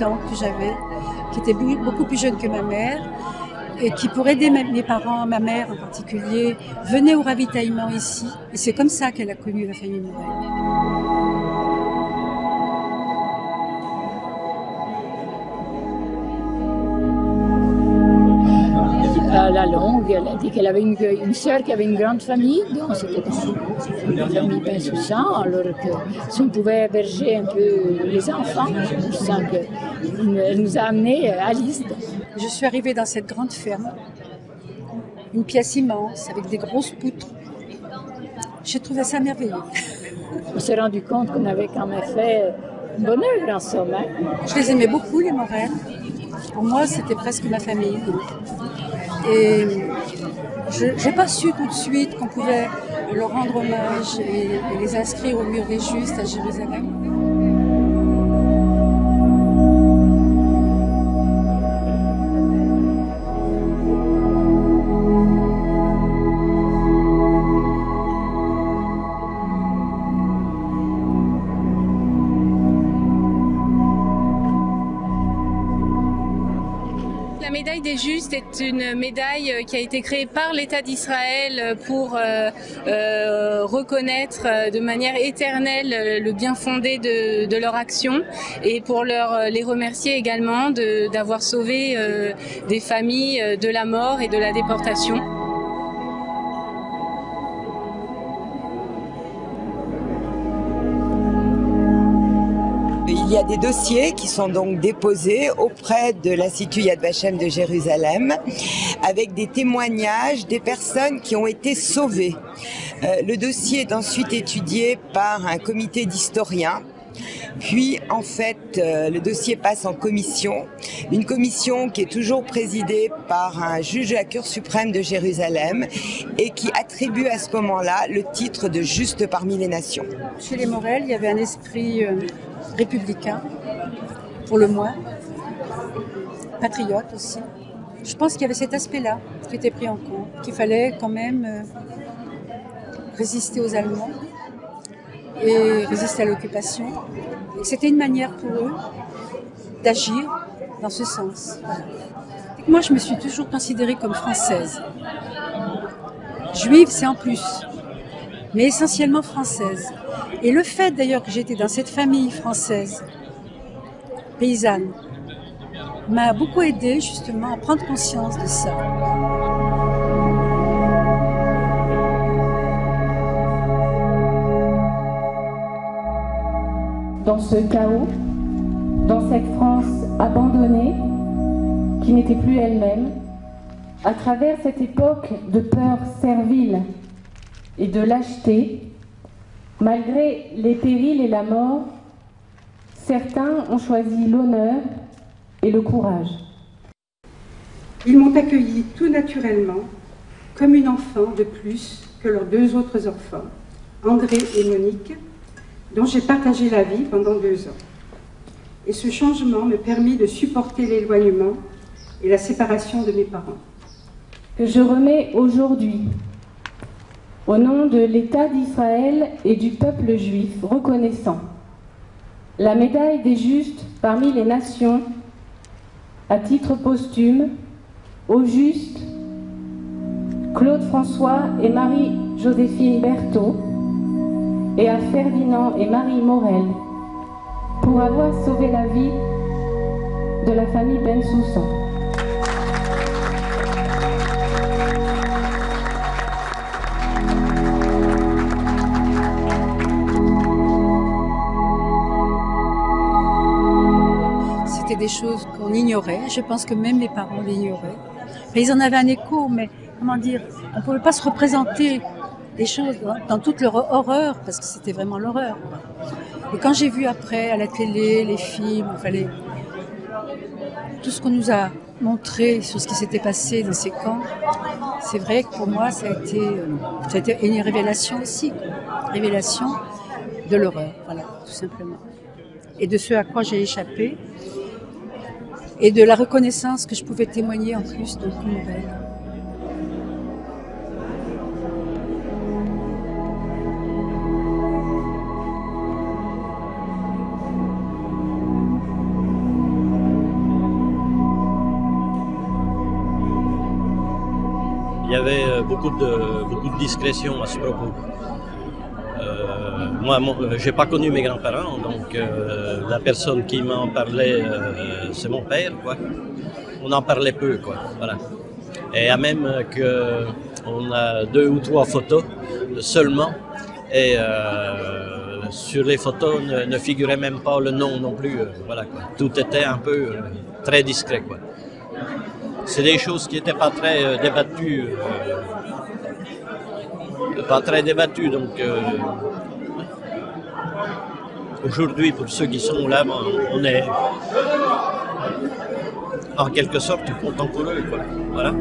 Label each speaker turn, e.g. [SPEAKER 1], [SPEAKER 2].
[SPEAKER 1] tante que j'avais, qui était beaucoup plus jeune que ma mère, et qui, pour aider mes parents, ma mère en particulier, venait au ravitaillement ici. Et c'est comme ça qu'elle a connu la famille Morel.
[SPEAKER 2] À la longue, elle a dit qu'elle avait une sœur qui avait une grande famille, donc c'était la famille Bensoussan, alors que si on pouvait héberger un peu les enfants, c'est pour ça qu'elle nous a amenés à Liste.
[SPEAKER 1] Je suis arrivée dans cette grande ferme, une pièce immense avec des grosses poutres. J'ai trouvé ça merveilleux.
[SPEAKER 2] On s'est rendu compte qu'on avait quand même fait une bonne œuvre en somme. Hein.
[SPEAKER 1] Je les aimais beaucoup, les Morel. Pour moi, c'était presque ma famille. Et je n'ai pas su tout de suite qu'on pouvait leur rendre hommage et les inscrire au mur des Justes à Jérusalem.
[SPEAKER 3] La médaille des Justes est une médaille qui a été créée par l'État d'Israël pour reconnaître de manière éternelle le bien fondé de leur action et pour les remercier également d'avoir sauvé des familles de la mort et de la déportation.
[SPEAKER 4] Il y a des dossiers qui sont donc déposés auprès de l'Institut Yad Vashem de Jérusalem avec des témoignages des personnes qui ont été sauvées. Le dossier est ensuite étudié par un comité d'historiens. Puis, en fait, le dossier passe en commission. Une commission qui est toujours présidée par un juge de la Cour suprême de Jérusalem et qui attribue à ce moment-là le titre de juste parmi les nations.
[SPEAKER 1] Chez les Morel, il y avait un esprit républicain, pour le moins, patriote aussi. Je pense qu'il y avait cet aspect-là qui était pris en compte, qu'il fallait quand même résister aux Allemands et résister à l'occupation. C'était une manière pour eux d'agir dans ce sens. Voilà. Moi, je me suis toujours considérée comme française. Juive, c'est en plus, mais essentiellement française. Et le fait d'ailleurs que j'étais dans cette famille française, paysanne, m'a beaucoup aidée justement à prendre conscience de ça.
[SPEAKER 5] Dans ce chaos, dans cette France abandonnée, qui n'était plus elle-même, à travers cette époque de peur servile et de lâcheté, malgré les périls et la mort, certains ont choisi l'honneur et le courage.
[SPEAKER 1] Ils m'ont accueilli tout naturellement, comme une enfant de plus que leurs deux autres enfants, André et Monique, dont j'ai partagé la vie pendant 2 ans. Et ce changement me permit de supporter l'éloignement et la séparation de mes parents.
[SPEAKER 5] Que je remets aujourd'hui, au nom de l'État d'Israël et du peuple juif reconnaissant, la médaille des Justes parmi les nations, à titre posthume, aux Justes Claude François et Marie-Joséphine Berthaud, et à Ferdinand et Marie Morel, pour avoir sauvé la vie de la famille Bensoussan.
[SPEAKER 1] C'était des choses qu'on ignorait, je pense que même les parents l'ignoraient. Ils en avaient un écho, mais comment dire, on ne pouvait pas se représenter des choses dans toute leur horreur, parce que c'était vraiment l'horreur. Et quand j'ai vu après, à la télé, les films, enfin tout ce qu'on nous a montré sur ce qui s'était passé dans ces camps, c'est vrai que pour moi, ça a été une révélation aussi, quoi. Révélation de l'horreur, voilà, tout simplement. Et de ce à quoi j'ai échappé, et de la reconnaissance que je pouvais témoigner en plus de plus nouvelle.
[SPEAKER 6] y avait beaucoup de discrétion à ce propos. Moi, j'ai pas connu mes grands-parents, donc la personne qui m'en parlait, c'est mon père, quoi. On en parlait peu, quoi. Voilà. Et à même qu'on a 2 ou 3 photos seulement, et sur les photos ne figurait même pas le nom non plus. Voilà, quoi. Tout était un peu très discret, quoi. C'est des choses qui n'étaient pas très débattues. Donc aujourd'hui, pour ceux qui sont là, on est en quelque sorte content pour eux, quoi. Voilà.